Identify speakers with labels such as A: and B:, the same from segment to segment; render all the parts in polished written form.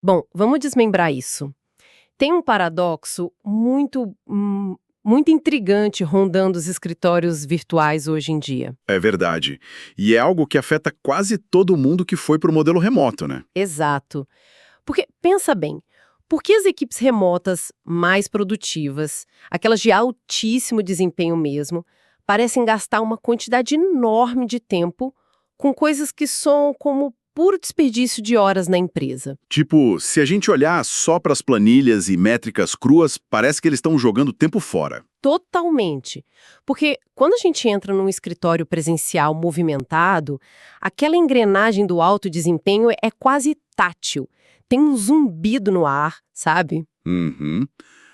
A: Bom, vamos desmembrar isso. Tem um paradoxo muito intrigante rondando os escritórios virtuais hoje em dia.
B: É verdade. E é algo que afeta quase todo mundo que foi para o modelo remoto, né?
A: Exato. Porque, pensa bem, por que as equipes remotas mais produtivas, aquelas de altíssimo desempenho mesmo, parecem gastar uma quantidade enorme de tempo com coisas que são como puro desperdício de horas na empresa?
B: Tipo, se a gente olhar só para as planilhas e métricas cruas, parece que eles estão jogando tempo fora.
A: Totalmente. Porque quando a gente entra num escritório presencial movimentado, aquela engrenagem do alto desempenho é quase tátil. Tem um zumbido no ar, sabe?
B: Uhum.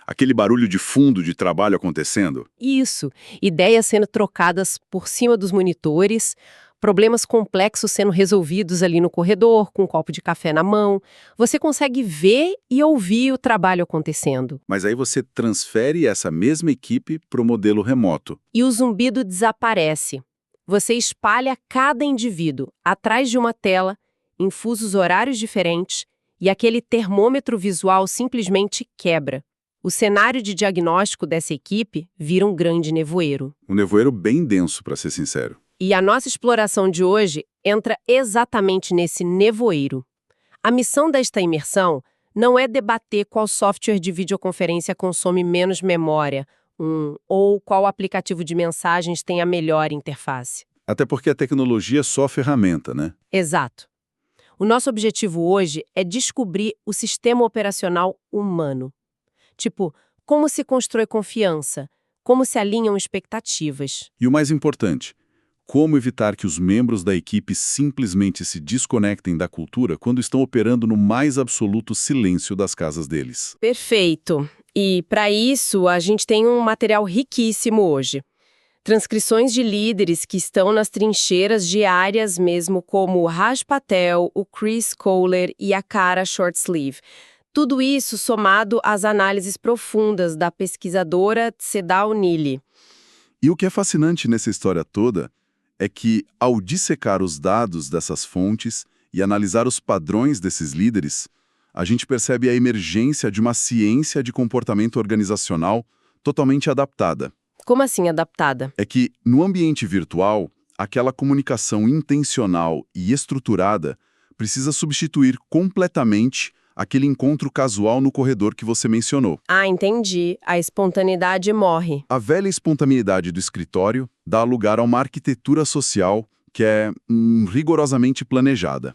B: Aquele barulho de fundo de trabalho acontecendo.
A: Isso. Ideias sendo trocadas por cima dos monitores, problemas complexos sendo resolvidos ali no corredor, com um copo de café na mão. Você consegue ver e ouvir o trabalho acontecendo.
B: Mas aí você transfere essa mesma equipe para o modelo remoto.
A: E o zumbido desaparece. Você espalha cada indivíduo atrás de uma tela, em fusos horários diferentes, e aquele termômetro visual simplesmente quebra. O cenário de diagnóstico dessa equipe vira um grande nevoeiro.
B: Um nevoeiro bem denso, para ser sincero.
A: E a nossa exploração de hoje entra exatamente nesse nevoeiro. A missão desta imersão não é debater qual software de videoconferência consome menos memória, ou qual aplicativo de mensagens tem a melhor interface.
B: Até porque a tecnologia é só ferramenta, né?
A: Exato. O nosso objetivo hoje é descobrir o sistema operacional humano. Tipo, como se constrói confiança, como se alinham expectativas.
B: E o mais importante, como evitar que os membros da equipe simplesmente se desconectem da cultura quando estão operando no mais absoluto silêncio das casas deles.
A: Perfeito. E, para isso, a gente tem um material riquíssimo hoje. Transcrições de líderes que estão nas trincheiras diárias mesmo, como o Raj Patel, o Chris Kohler e a Kara Shortsleeve. Tudo isso somado às análises profundas da pesquisadora Tsedal Neely.
B: E o que é fascinante nessa história toda é que, ao dissecar os dados dessas fontes e analisar os padrões desses líderes, a gente percebe a emergência de uma ciência de comportamento organizacional totalmente adaptada.
A: Como assim adaptada?
B: É que, no ambiente virtual, aquela comunicação intencional e estruturada precisa substituir completamente aquele encontro casual no corredor que você mencionou.
A: Ah, entendi. A espontaneidade morre.
B: A velha espontaneidade do escritório dá lugar a uma arquitetura social que é rigorosamente planejada.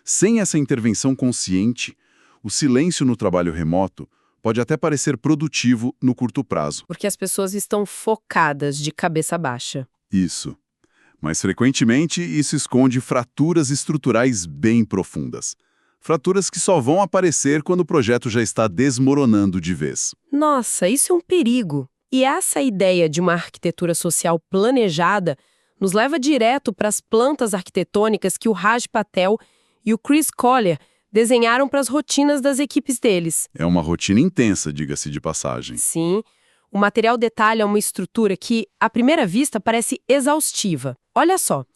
B: Sem essa intervenção consciente, o silêncio no trabalho remoto pode até parecer produtivo no curto prazo.
A: Porque as pessoas estão focadas de cabeça baixa.
B: Isso. Mas, frequentemente, isso esconde fraturas estruturais bem profundas. Fraturas que só vão aparecer quando o projeto já está desmoronando de vez.
A: Nossa, isso é um perigo. E essa ideia de uma arquitetura social planejada nos leva direto para as plantas arquitetônicas que o Raj Patel e o Chris Kohler desenharam para as rotinas das equipes deles.
B: É uma rotina intensa, diga-se de passagem.
A: Sim, o material detalha uma estrutura que, à primeira vista, parece exaustiva. Olha só,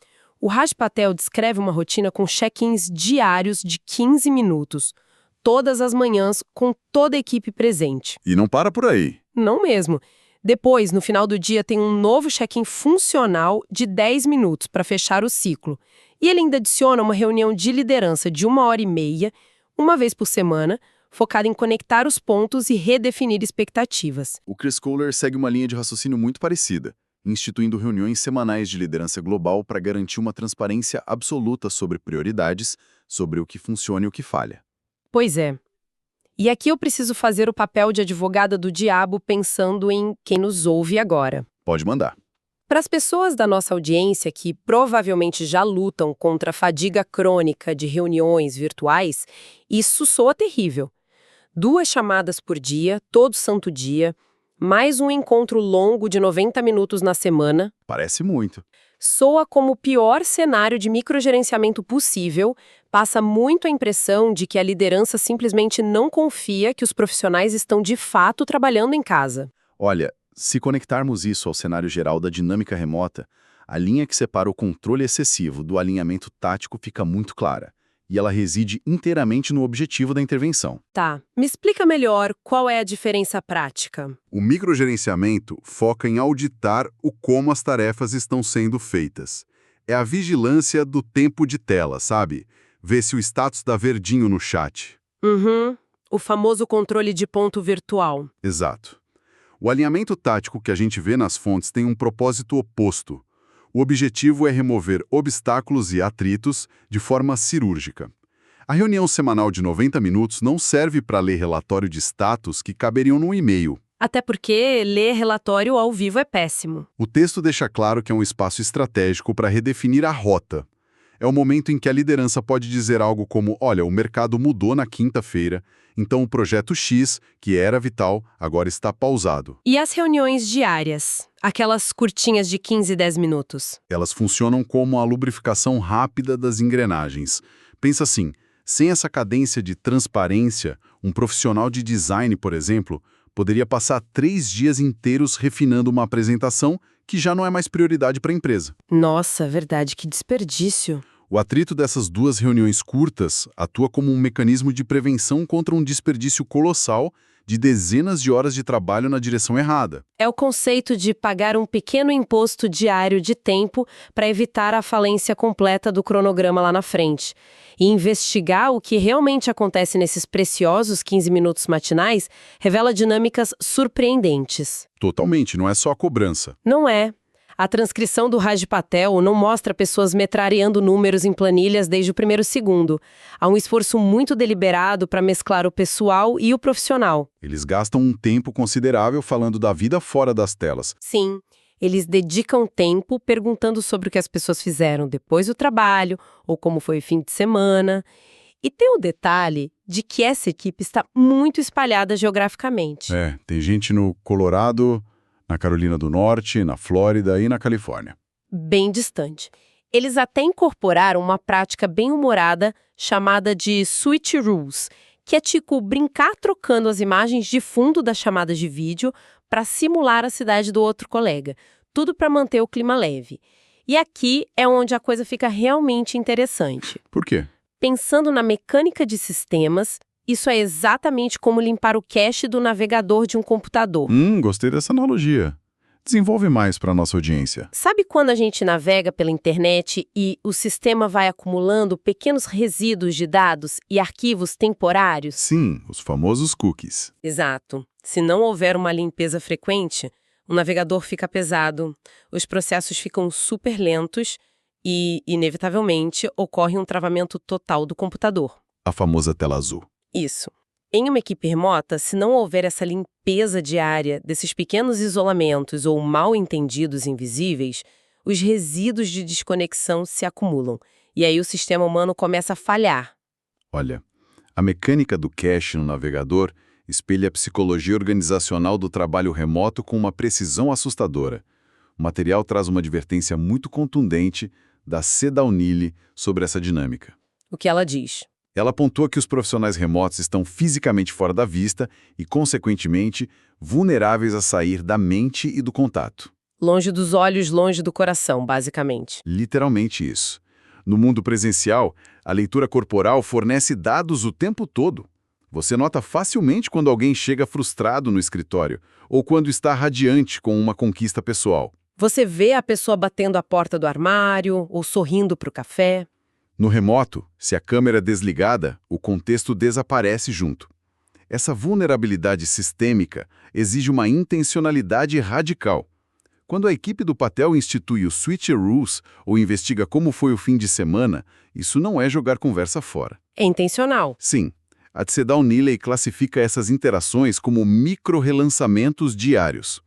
A: o Raj Patel descreve uma rotina com check-ins diários de 15 minutos, todas as manhãs, com toda a equipe presente.
B: E não para por aí.
A: Não mesmo. Depois, no final do dia, tem um novo check-in funcional de 10 minutos para fechar o ciclo. E ele ainda adiciona uma reunião de liderança de 1h30, uma vez por semana, focada em conectar os pontos e redefinir expectativas.
B: O Chris Kohler segue uma linha de raciocínio muito parecida, instituindo reuniões semanais de liderança global para garantir uma transparência absoluta sobre prioridades, sobre o que funciona e o que falha.
A: Pois é. E aqui eu preciso fazer o papel de advogada do diabo pensando em quem nos ouve agora.
B: Pode mandar.
A: Para as pessoas da nossa audiência que provavelmente já lutam contra a fadiga crônica de reuniões virtuais, isso soa terrível. 2 chamadas por dia, todo santo dia, mais um encontro longo de 90 minutos na semana.
B: Parece muito.
A: Soa como o pior cenário de microgerenciamento possível, passa muito a impressão de que a liderança simplesmente não confia que os profissionais estão de fato trabalhando em casa.
B: Olha, se conectarmos isso ao cenário geral da dinâmica remota, a linha que separa o controle excessivo do alinhamento tático fica muito clara. e ela reside inteiramente no objetivo da intervenção.
A: Tá. Me explica melhor qual é a diferença prática.
B: O microgerenciamento foca em auditar o como as tarefas estão sendo feitas. É a vigilância do tempo de tela, sabe? Ver se o status dá verdinho no chat.
A: Uhum. O famoso controle de ponto virtual.
B: Exato. O alinhamento tático que a gente vê nas fontes tem um propósito oposto. O objetivo é remover obstáculos e atritos de forma cirúrgica. A reunião semanal de 90 minutos não serve para ler relatório de status que caberiam num e-mail.
A: Até porque ler relatório ao vivo é péssimo.
B: O texto deixa claro que é um espaço estratégico para redefinir a rota. É o momento em que a liderança pode dizer algo como: olha, o mercado mudou na quinta-feira, então o projeto X, que era vital, agora está pausado.
A: E as reuniões diárias? Aquelas curtinhas de 15 e 10 minutos.
B: Elas funcionam como a lubrificação rápida das engrenagens. Pensa assim, sem essa cadência de transparência, um profissional de design, por exemplo, poderia passar 3 dias inteiros refinando uma apresentação que já não é mais prioridade para a empresa.
A: Nossa, verdade, que desperdício.
B: O atrito dessas duas reuniões curtas atua como um mecanismo de prevenção contra um desperdício colossal de dezenas de horas de trabalho na direção errada.
A: É o conceito de pagar um pequeno imposto diário de tempo para evitar a falência completa do cronograma lá na frente. E investigar o que realmente acontece nesses preciosos 15 minutos matinais revela dinâmicas surpreendentes.
B: Totalmente, não é só a cobrança.
A: Não é. A transcrição do Raj Patel não mostra pessoas metralhando números em planilhas desde o primeiro segundo. Há um esforço muito deliberado para mesclar o pessoal e o profissional.
B: Eles gastam um tempo considerável falando da vida fora das telas.
A: Sim, eles dedicam tempo perguntando sobre o que as pessoas fizeram depois do trabalho ou como foi o fim de semana. E tem o detalhe de que essa equipe está muito espalhada geograficamente.
B: Tem gente no Colorado, na Carolina do Norte, na Flórida e na Califórnia.
A: Bem distante. Eles até incorporaram uma prática bem humorada chamada de switch rules, que é tipo brincar trocando as imagens de fundo das chamadas de vídeo para simular a cidade do outro colega. Tudo para manter o clima leve. E aqui é onde a coisa fica realmente interessante.
B: Por quê?
A: Pensando na mecânica de sistemas, isso é exatamente como limpar o cache do navegador de um computador.
B: Gostei dessa analogia. Desenvolve mais para a nossa audiência.
A: Sabe quando a gente navega pela internet e o sistema vai acumulando pequenos resíduos de dados e arquivos temporários?
B: Sim, os famosos cookies.
A: Exato. Se não houver uma limpeza frequente, o navegador fica pesado, os processos ficam super lentos e, inevitavelmente, ocorre um travamento total do computador.
B: A famosa tela azul.
A: Isso. Em uma equipe remota, se não houver essa limpeza diária desses pequenos isolamentos ou mal entendidos invisíveis, os resíduos de desconexão se acumulam e aí o sistema humano começa a falhar.
B: Olha, a mecânica do cache no navegador espelha a psicologia organizacional do trabalho remoto com uma precisão assustadora. O material traz uma advertência muito contundente da Seda O'Neill sobre essa dinâmica.
A: O que ela diz?
B: Ela pontua que os profissionais remotos estão fisicamente fora da vista e, consequentemente, vulneráveis a sair da mente e do contato.
A: Longe dos olhos, longe do coração, basicamente.
B: Literalmente isso. No mundo presencial, a leitura corporal fornece dados o tempo todo. Você nota facilmente quando alguém chega frustrado no escritório ou quando está radiante com uma conquista pessoal.
A: Você vê a pessoa batendo a porta do armário ou sorrindo para o café.
B: No remoto, se a câmera é desligada, o contexto desaparece junto. Essa vulnerabilidade sistêmica exige uma intencionalidade radical. Quando a equipe do Patel institui o Switch Rules ou investiga como foi o fim de semana, isso não é jogar conversa fora.
A: É intencional.
B: Sim, a Seda O'Neill classifica essas interações como micro-relançamentos diários.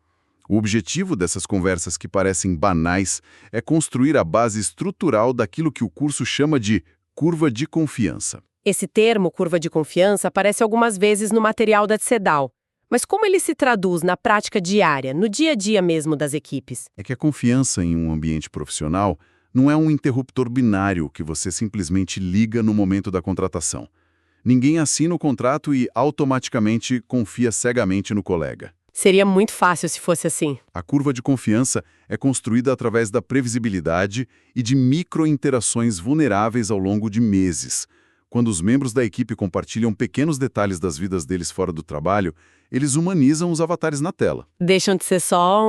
B: O objetivo dessas conversas que parecem banais é construir a base estrutural daquilo que o curso chama de curva de confiança.
A: Esse termo, curva de confiança, aparece algumas vezes no material da CEDAW. Mas como ele se traduz na prática diária, no dia a dia mesmo das equipes?
B: É que a confiança em um ambiente profissional não é um interruptor binário que você simplesmente liga no momento da contratação. Ninguém assina o contrato e automaticamente confia cegamente no colega.
A: Seria muito fácil se fosse assim.
B: A curva de confiança é construída através da previsibilidade e de micro-interações vulneráveis ao longo de meses. Quando os membros da equipe compartilham pequenos detalhes das vidas deles fora do trabalho, eles humanizam os avatares na tela.
A: Deixam de ser só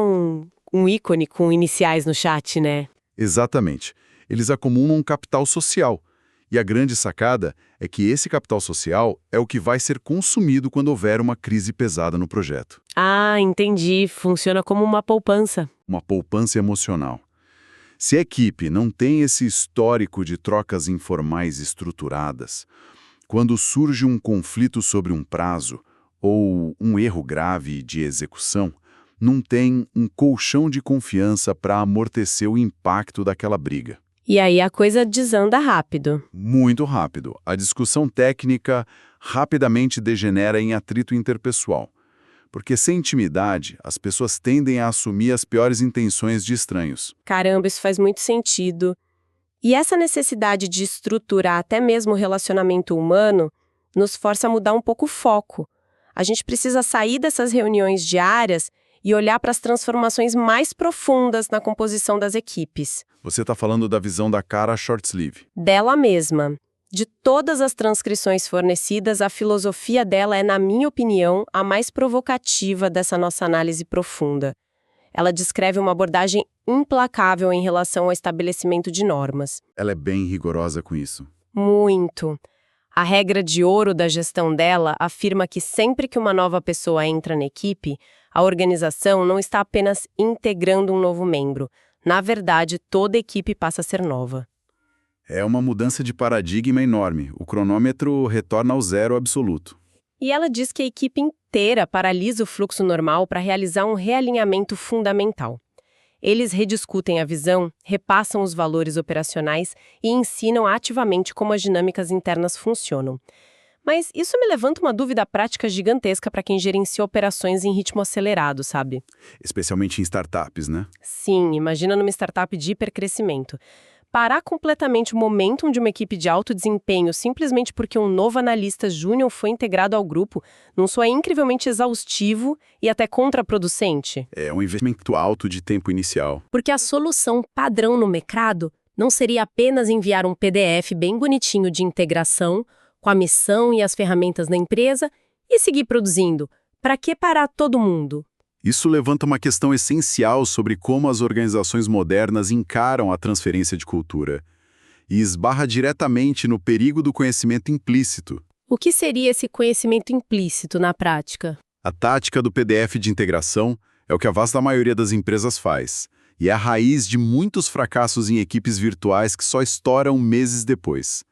A: um ícone com iniciais no chat, né?
B: Exatamente. Eles acumulam um capital social. E a grande sacada é que esse capital social é o que vai ser consumido quando houver uma crise pesada no projeto.
A: Ah, entendi. Funciona como uma poupança.
B: Uma poupança emocional. Se a equipe não tem esse histórico de trocas informais estruturadas, quando surge um conflito sobre um prazo ou um erro grave de execução, não tem um colchão de confiança para amortecer o impacto daquela briga.
A: E aí a coisa desanda rápido.
B: Muito rápido. A discussão técnica rapidamente degenera em atrito interpessoal. Porque sem intimidade, as pessoas tendem a assumir as piores intenções de estranhos.
A: Caramba, isso faz muito sentido. E essa necessidade de estruturar até mesmo o relacionamento humano nos força a mudar um pouco o foco. A gente precisa sair dessas reuniões diárias e olhar para as transformações mais profundas na composição das equipes.
B: Você está falando da visão da Kara Shortsleeve.
A: Dela mesma. De todas as transcrições fornecidas, a filosofia dela é, na minha opinião, a mais provocativa dessa nossa análise profunda. Ela descreve uma abordagem implacável em relação ao estabelecimento de normas.
B: Ela é bem rigorosa com isso.
A: Muito. A regra de ouro da gestão dela afirma que sempre que uma nova pessoa entra na equipe, a organização não está apenas integrando um novo membro. Na verdade, toda a equipe passa a ser nova.
B: É uma mudança de paradigma enorme. O cronômetro retorna ao zero absoluto.
A: E ela diz que a equipe inteira paralisa o fluxo normal para realizar um realinhamento fundamental. Eles rediscutem a visão, repassam os valores operacionais e ensinam ativamente como as dinâmicas internas funcionam. Mas isso me levanta uma dúvida prática gigantesca para quem gerencia operações em ritmo acelerado, sabe?
B: Especialmente em startups, né?
A: Sim, imagina numa startup de hipercrescimento. Parar completamente o momentum de uma equipe de alto desempenho simplesmente porque um novo analista júnior foi integrado ao grupo não só é incrivelmente exaustivo e até contraproducente?
B: É um investimento alto de tempo inicial.
A: Porque a solução padrão no mercado não seria apenas enviar um PDF bem bonitinho de integração, com a missão e as ferramentas da empresa, e seguir produzindo. Para que parar todo mundo?
B: Isso levanta uma questão essencial sobre como as organizações modernas encaram a transferência de cultura e esbarra diretamente no perigo do conhecimento implícito.
A: O que seria esse conhecimento implícito na prática?
B: A tática do PDF de integração é o que a vasta maioria das empresas faz, e é a raiz de muitos fracassos em equipes virtuais que só estouram meses depois.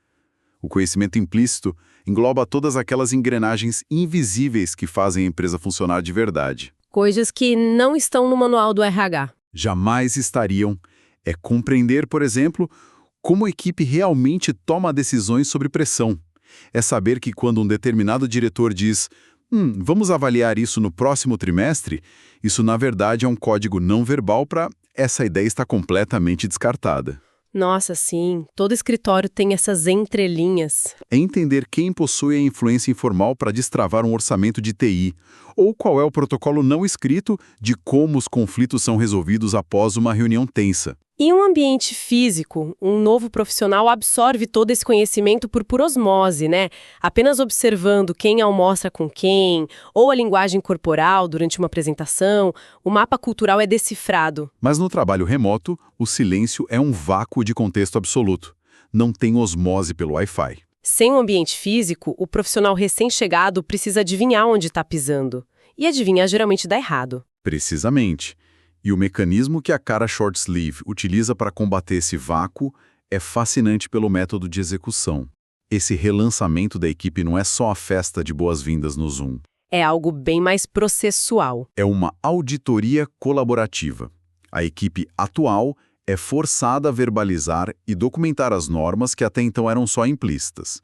B: O conhecimento implícito engloba todas aquelas engrenagens invisíveis que fazem a empresa funcionar de verdade.
A: Coisas que não estão no manual do RH.
B: Jamais estariam. É compreender, por exemplo, como a equipe realmente toma decisões sob pressão. É saber que quando um determinado diretor diz vamos avaliar isso no próximo trimestre, isso na verdade é um código não verbal para essa ideia estar completamente descartada.
A: Nossa, sim. Todo escritório tem essas entrelinhas.
B: É entender quem possui a influência informal para destravar um orçamento de TI, ou qual é o protocolo não escrito de como os conflitos são resolvidos após uma reunião tensa.
A: Em um ambiente físico, um novo profissional absorve todo esse conhecimento por osmose, né? Apenas observando quem almoça com quem, ou a linguagem corporal durante uma apresentação, o mapa cultural é decifrado.
B: Mas no trabalho remoto, o silêncio é um vácuo de contexto absoluto. Não tem osmose pelo Wi-Fi.
A: Sem um ambiente físico, o profissional recém-chegado precisa adivinhar onde está pisando. E adivinhar geralmente dá errado.
B: Precisamente. E o mecanismo que a Kara Shortsleeve utiliza para combater esse vácuo é fascinante pelo método de execução. Esse relançamento da equipe não é só a festa de boas-vindas no Zoom.
A: É algo bem mais processual.
B: É uma auditoria colaborativa. A equipe atual é forçada a verbalizar e documentar as normas que até então eram só implícitas.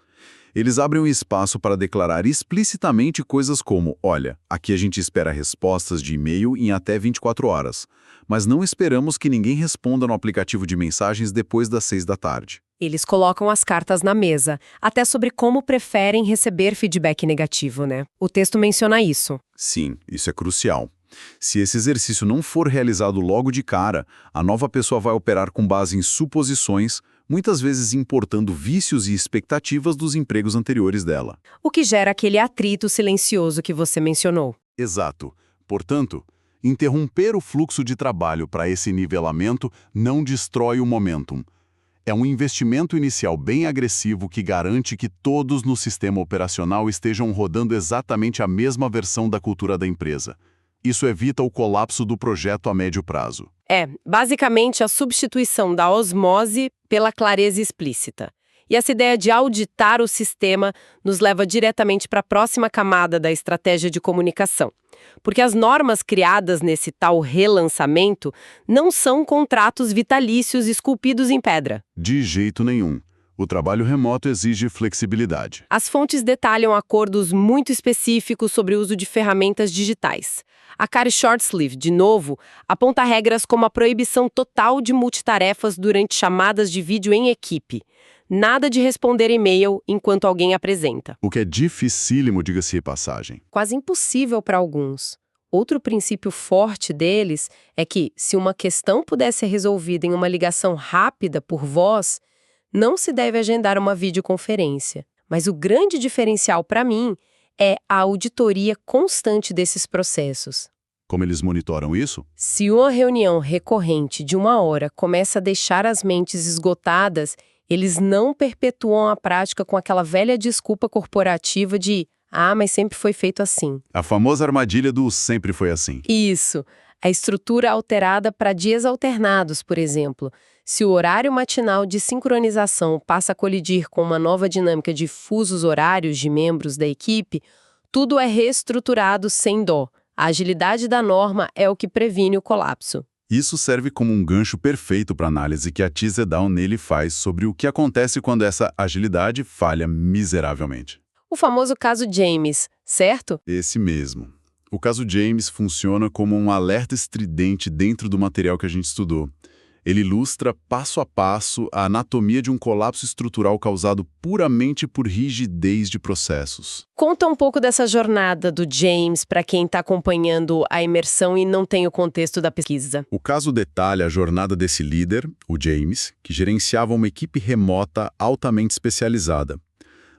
B: Eles abrem um espaço para declarar explicitamente coisas como, olha, aqui a gente espera respostas de e-mail em até 24 horas, mas não esperamos que ninguém responda no aplicativo de mensagens depois das 6 da tarde.
A: Eles colocam as cartas na mesa, até sobre como preferem receber feedback negativo, né? O texto menciona isso.
B: Sim, isso é crucial. Se esse exercício não for realizado logo de cara, a nova pessoa vai operar com base em suposições, muitas vezes importando vícios e expectativas dos empregos anteriores dela.
A: O que gera aquele atrito silencioso que você mencionou.
B: Exato. Portanto, interromper o fluxo de trabalho para esse nivelamento não destrói o momentum. É um investimento inicial bem agressivo que garante que todos no sistema operacional estejam rodando exatamente a mesma versão da cultura da empresa. Isso evita o colapso do projeto a médio prazo.
A: Basicamente a substituição da osmose pela clareza explícita. E essa ideia de auditar o sistema nos leva diretamente para a próxima camada da estratégia de comunicação. Porque as normas criadas nesse tal relançamento não são contratos vitalícios esculpidos em pedra.
B: De jeito nenhum. O trabalho remoto exige flexibilidade.
A: As fontes detalham acordos muito específicos sobre o uso de ferramentas digitais. A Kari Shortsleeve, de novo, aponta regras como a proibição total de multitarefas durante chamadas de vídeo em equipe. Nada de responder e-mail enquanto alguém apresenta.
B: O que é dificílimo, diga-se de passagem.
A: Quase impossível para alguns. Outro princípio forte deles é que, se uma questão puder ser resolvida em uma ligação rápida por voz, não se deve agendar uma videoconferência. Mas o grande diferencial para mim é a auditoria constante desses processos.
B: Como eles monitoram isso?
A: Se uma reunião recorrente de 1 hora começa a deixar as mentes esgotadas, eles não perpetuam a prática com aquela velha desculpa corporativa de mas sempre foi feito assim.
B: A famosa armadilha do sempre foi assim.
A: Isso. A estrutura alterada para dias alternados, por exemplo. Se o horário matinal de sincronização passa a colidir com uma nova dinâmica de fusos horários de membros da equipe, tudo é reestruturado sem dó. A agilidade da norma é o que previne o colapso.
B: Isso serve como um gancho perfeito para a análise que a Teaser-Down nele faz sobre o que acontece quando essa agilidade falha miseravelmente.
A: O famoso caso James, certo?
B: Esse mesmo. O caso James funciona como um alerta estridente dentro do material que a gente estudou. Ele ilustra passo a passo a anatomia de um colapso estrutural causado puramente por rigidez de processos.
A: Conta um pouco dessa jornada do James para quem está acompanhando a imersão e não tem o contexto da pesquisa.
B: O caso detalha a jornada desse líder, o James, que gerenciava uma equipe remota altamente especializada.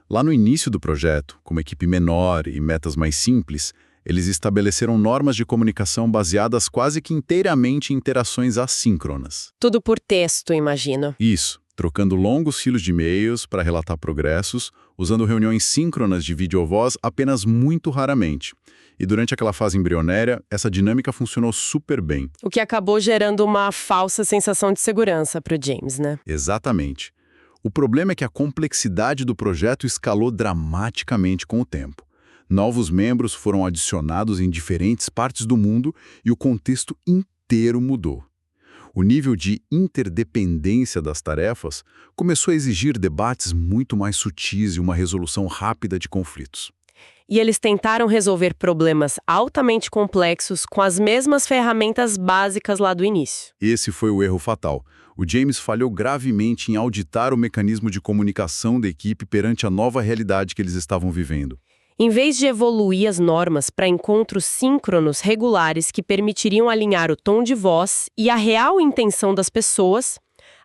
B: Lá no início do projeto, com uma equipe menor e metas mais simples, eles estabeleceram normas de comunicação baseadas quase que inteiramente em interações assíncronas.
A: Tudo por texto, imagino.
B: Isso, trocando longos filos de e-mails para relatar progressos, usando reuniões síncronas de vídeo ou voz apenas muito raramente. E durante aquela fase embrionária, essa dinâmica funcionou super bem.
A: O que acabou gerando uma falsa sensação de segurança para o James, né?
B: Exatamente. O problema é que a complexidade do projeto escalou dramaticamente com o tempo. Novos membros foram adicionados em diferentes partes do mundo e o contexto inteiro mudou. O nível de interdependência das tarefas começou a exigir debates muito mais sutis e uma resolução rápida de conflitos.
A: E eles tentaram resolver problemas altamente complexos com as mesmas ferramentas básicas lá do início.
B: Esse foi o erro fatal. O James falhou gravemente em auditar o mecanismo de comunicação da equipe perante a nova realidade que eles estavam vivendo.
A: Em vez de evoluir as normas para encontros síncronos regulares que permitiriam alinhar o tom de voz e a real intenção das pessoas,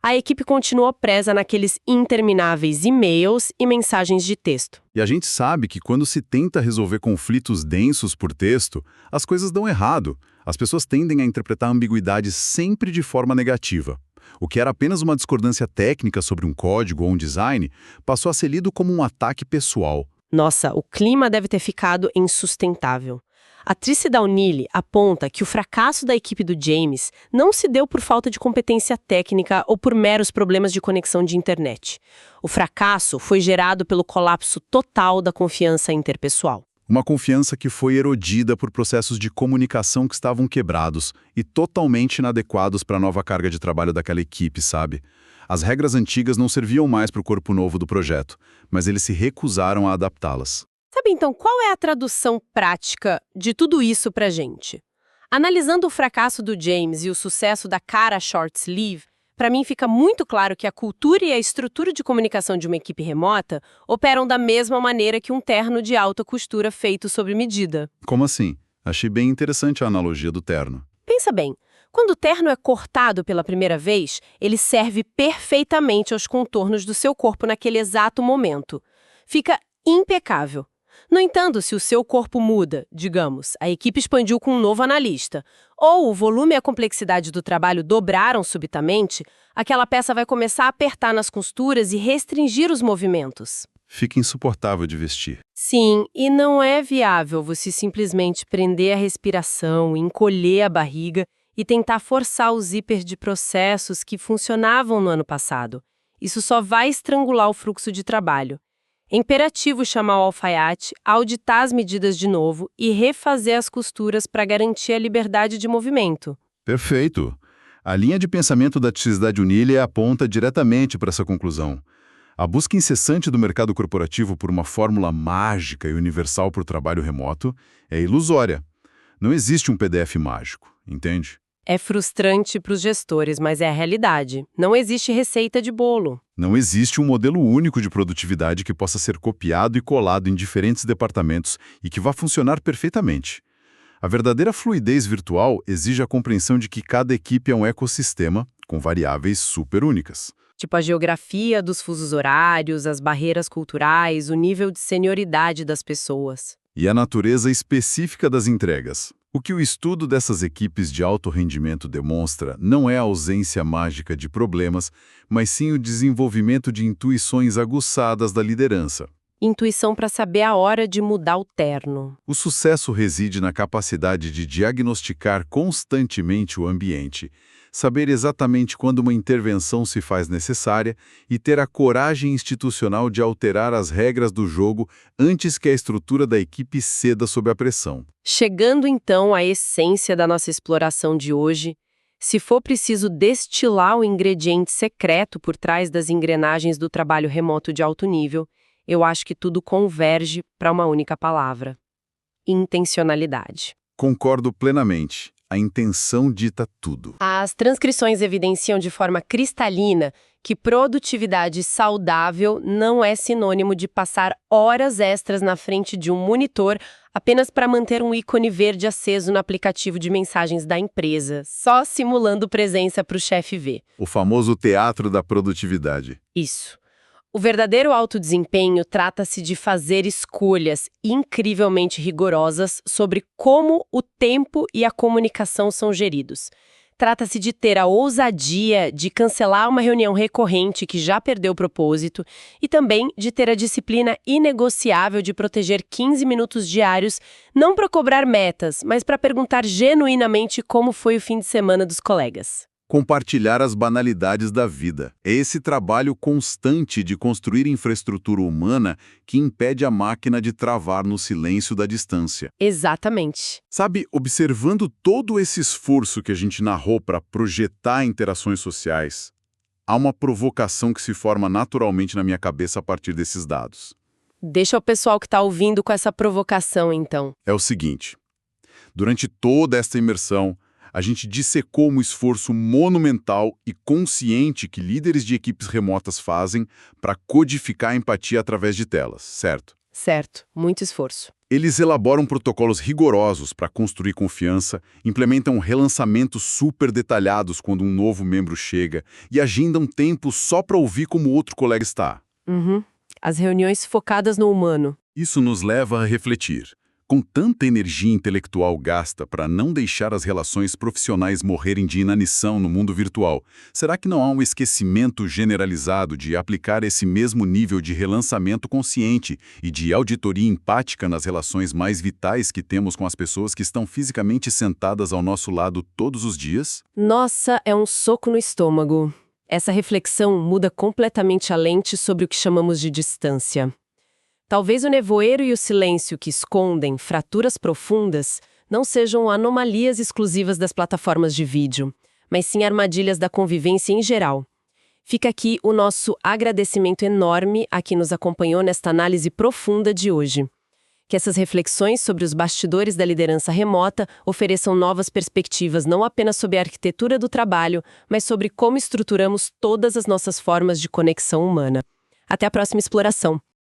A: a equipe continuou presa naqueles intermináveis e-mails e mensagens de texto.
B: E a gente sabe que quando se tenta resolver conflitos densos por texto, as coisas dão errado. As pessoas tendem a interpretar a ambiguidade sempre de forma negativa. O que era apenas uma discordância técnica sobre um código ou um design, passou a ser lido como um ataque pessoal.
A: Nossa, o clima deve ter ficado insustentável. A Tricia Downey aponta que o fracasso da equipe do James não se deu por falta de competência técnica ou por meros problemas de conexão de internet. O fracasso foi gerado pelo colapso total da confiança interpessoal.
B: Uma confiança que foi erodida por processos de comunicação que estavam quebrados e totalmente inadequados para a nova carga de trabalho daquela equipe, sabe? As regras antigas não serviam mais para o corpo novo do projeto, mas eles se recusaram a adaptá-las.
A: Sabe então qual é a tradução prática de tudo isso pra gente? Analisando o fracasso do James e o sucesso da Kara Shortsleeve, para mim fica muito claro que a cultura e a estrutura de comunicação de uma equipe remota operam da mesma maneira que um terno de alta costura feito sob medida.
B: Como assim? Achei bem interessante a analogia do terno.
A: Pensa bem, Quando o terno é cortado pela primeira vez, ele serve perfeitamente aos contornos do seu corpo naquele exato momento. Fica impecável. No entanto, se o seu corpo muda, digamos, a equipe expandiu com um novo analista, ou o volume e a complexidade do trabalho dobraram subitamente, aquela peça vai começar a apertar nas costuras e restringir os movimentos.
B: Fica insuportável de vestir.
A: Sim, e não é viável você simplesmente prender a respiração, encolher a barriga e tentar forçar o zíper de processos que funcionavam no ano passado. Isso só vai estrangular o fluxo de trabalho. É imperativo chamar o alfaiate, auditar as medidas de novo e refazer as costuras para garantir a liberdade de movimento.
B: Perfeito. A linha de pensamento da Cisdade Unilha aponta diretamente para essa conclusão. A busca incessante do mercado corporativo por uma fórmula mágica e universal para o trabalho remoto é ilusória. Não existe um PDF mágico, entende?
A: É frustrante para os gestores, mas é a realidade. Não existe receita de bolo.
B: Não existe um modelo único de produtividade que possa ser copiado e colado em diferentes departamentos e que vá funcionar perfeitamente. A verdadeira fluidez virtual exige a compreensão de que cada equipe é um ecossistema com variáveis super únicas.
A: Tipo a geografia dos fusos horários, as barreiras culturais, o nível de senioridade das pessoas.
B: E a natureza específica das entregas. O que o estudo dessas equipes de alto rendimento demonstra não é a ausência mágica de problemas, mas sim o desenvolvimento de intuições aguçadas da liderança.
A: Intuição para saber a hora de mudar o terno.
B: O sucesso reside na capacidade de diagnosticar constantemente o ambiente, saber exatamente quando uma intervenção se faz necessária e ter a coragem institucional de alterar as regras do jogo antes que a estrutura da equipe ceda sob a pressão.
A: Chegando então à essência da nossa exploração de hoje, se for preciso destilar o ingrediente secreto por trás das engrenagens do trabalho remoto de alto nível, eu acho que tudo converge para uma única palavra: intencionalidade.
B: Concordo plenamente. A intenção dita tudo.
A: As transcrições evidenciam de forma cristalina que produtividade saudável não é sinônimo de passar horas extras na frente de um monitor apenas para manter um ícone verde aceso no aplicativo de mensagens da empresa, só simulando presença para o chefe ver.
B: O famoso teatro da produtividade.
A: Isso. O verdadeiro alto desempenho trata-se de fazer escolhas incrivelmente rigorosas sobre como o tempo e a comunicação são geridos. Trata-se de ter a ousadia de cancelar uma reunião recorrente que já perdeu o propósito e também de ter a disciplina inegociável de proteger 15 minutos diários, não para cobrar metas, mas para perguntar genuinamente como foi o fim de semana dos colegas.
B: Compartilhar as banalidades da vida. É esse trabalho constante de construir infraestrutura humana que impede a máquina de travar no silêncio da distância.
A: Exatamente.
B: Sabe, observando todo esse esforço que a gente narrou para projetar interações sociais, há uma provocação que se forma naturalmente na minha cabeça a partir desses dados.
A: Deixa o pessoal que está ouvindo com essa provocação, então.
B: É o seguinte: durante toda esta imersão, a gente dissecou um esforço monumental e consciente que líderes de equipes remotas fazem para codificar a empatia através de telas, certo?
A: Certo, muito esforço.
B: Eles elaboram protocolos rigorosos para construir confiança, implementam relançamentos super detalhados quando um novo membro chega e agendam tempo só para ouvir como o outro colega está.
A: As reuniões focadas no humano.
B: Isso nos leva a refletir. Com tanta energia intelectual gasta para não deixar as relações profissionais morrerem de inanição no mundo virtual, será que não há um esquecimento generalizado de aplicar esse mesmo nível de relançamento consciente e de auditoria empática nas relações mais vitais que temos com as pessoas que estão fisicamente sentadas ao nosso lado todos os dias?
A: Nossa, é um soco no estômago. Essa reflexão muda completamente a lente sobre o que chamamos de distância. Talvez o nevoeiro e o silêncio que escondem fraturas profundas não sejam anomalias exclusivas das plataformas de vídeo, mas sim armadilhas da convivência em geral. Fica aqui o nosso agradecimento enorme a quem nos acompanhou nesta análise profunda de hoje. Que essas reflexões sobre os bastidores da liderança remota ofereçam novas perspectivas não apenas sobre a arquitetura do trabalho, mas sobre como estruturamos todas as nossas formas de conexão humana. Até a próxima exploração!